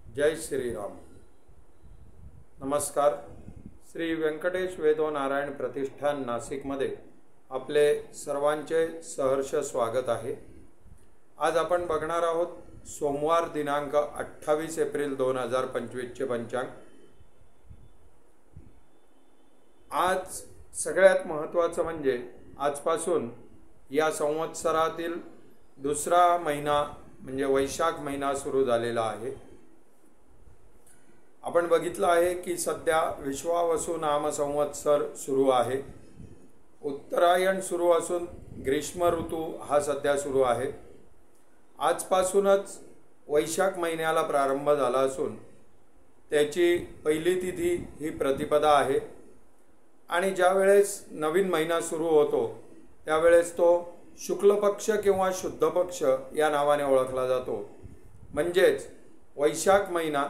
जय श्रीराम। नमस्कार। श्री व्यंकटेश वेदो नारायण प्रतिष्ठान नाशिकमध्ये आपले सर्वांचे सहर्ष स्वागत आहे। आज आपण बघणार आहोत सोमवार दिनांक 28 एप्रिल 2025 चे पंचांग। आज सगळ्यात महत्त्वाचं म्हणजे आजपासून या संवत्सरातील दुसरा महिना म्हणजे वैशाख महिना सुरू झालेला आहे। आपण बघितलं आहे की सध्या विश्वावसु नाम संवत्सर सुरू आहे। उत्तरायण सुरू असून ग्रीष्म ऋतू हा सध्या सुरू आहे। आजपासूनच वैशाख महिन्याला प्रारंभ झाला असून त्याची पहिली तिथी ही प्रतिपदा आहे आणि ज्या वेळेस नवीन महिना सुरू होतो त्यावेळेस तो शुक्ल पक्ष किंवा शुद्ध पक्ष या नावाने ओळखला जातो। म्हणजेच वैशाख महिना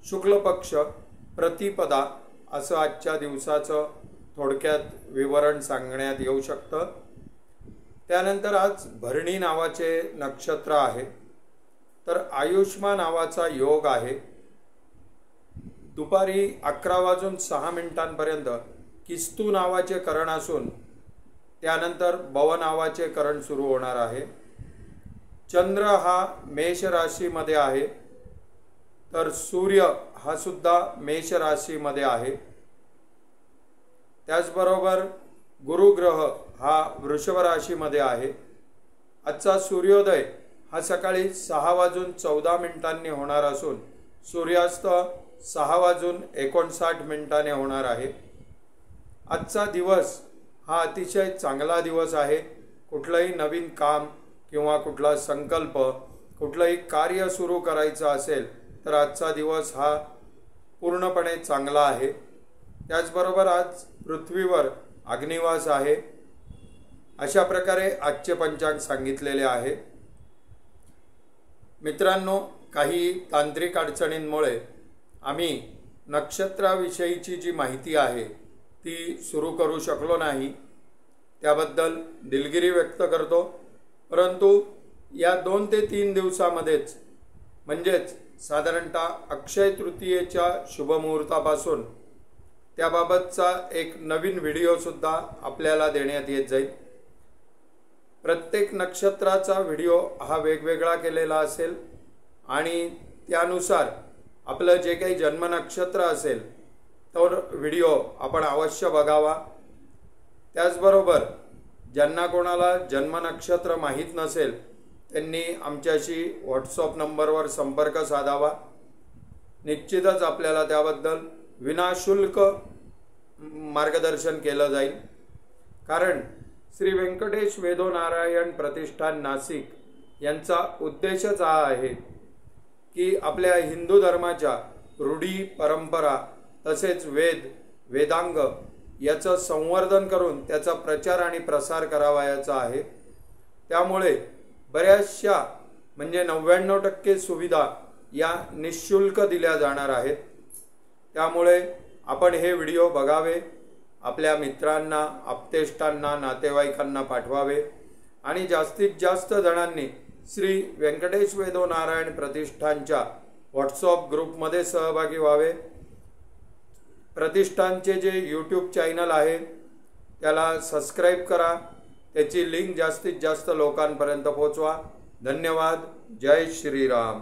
शुक्ल पक्ष प्रतिपदा असं आजच्या दिवसाचं थोडक्यात विवरण सांगण्यात येऊ शकतं। त्यानंतर आज भरणी नावाचे नक्षत्र आहे, तर आयुष्मा नावाचा योग आहे। दुपारी 11:06 किस्तू नावाचे करण असून त्यानंतर बव नावाचे करण सुरू होणार आहे। चंद्र हा मेष राशीमध्ये आहे, तर सूर्य हा सुद्धा मेष राशीमध्ये आहे। त्याचबरोबर गुरु ग्रह हा वृषभ राशीमध्ये आहे। आजचा सूर्योदय हा सकाळी 6:14 होणार असून सूर्यास्त 6:59 होणार आहे। आजचा दिवस हा अतिशय चांगला दिवस आहे। कुठलंही नवीन काम किंवा कुठला संकल्प, कुठलंही कार्य सुरू करायचं असेल तर आजचा दिवस हा पूर्णपणे चांगला आहे। त्याचबरोबर आज पृथ्वीवर अग्निवास आहे। अशा प्रकारे आजचे पंचांग सांगितलेले आहे। मित्रांनो, काही तांत्रिक अडचणींमुळे आम्ही नक्षत्राविषयीची जी माहिती आहे ती सुरू करू शकलो नाही, त्याबद्दल दिलगिरी व्यक्त करतो। परंतु या 2 ते 3 दिवसामध्येच म्हणजेच साधारणतः अक्षय तृतीयेच्या शुभमुहूर्तापासून त्याबाबतचा एक नवीन व्हिडिओसुद्धा आपल्याला देण्यात येत जाईल। प्रत्येक नक्षत्राचा व्हिडिओ हा वेगवेगळा केलेला असेल आणि त्यानुसार आपलं जे काही जन्म नक्षत्र असेल तो व्हिडिओ आपण अवश्य बघावा। त्याचबरोबर ज्यांना कोणाला जन्म नक्षत्र माहीत नसेल त्यांनी आमच्याशी व्हॉट्सअप नंबरवर संपर्क साधावा। निश्चितच आपल्याला त्याबद्दल विनाशुल्क मार्गदर्शन केलं जाईल। कारण श्री व्यंकटेश वेदो नारायण प्रतिष्ठान नाशिक यांचा उद्देशच हा आहे की आपल्या हिंदू धर्माच्या रूढी परंपरा तसेच वेदांग याचं संवर्धन करून त्याचा प्रचार आणि प्रसार करावा याचा आहे। त्यामुळे बऱ्याचशा म्हणजे 99% सुविधा या निःशुल्क दिल्या जाणार आहेत। त्यामुळे आपण हे व्हिडिओ बघावे, आपल्या मित्रांना, आप्तेष्टांना, नातेवाईकांना पाठवावे आणि जास्तीत जास्त जणांनी श्री व्यंकटेश वेदो नारायण प्रतिष्ठानच्या व्हॉट्सअप ग्रुपमध्ये सहभागी व्हावे। प्रतिष्ठानचे जे यूट्यूब चॅनल आहे त्याला सबस्क्राईब करा, त्याची लिंक जास्तीत जास्त लोकांपर्यंत पोहोचवा। धन्यवाद। जय श्रीराम।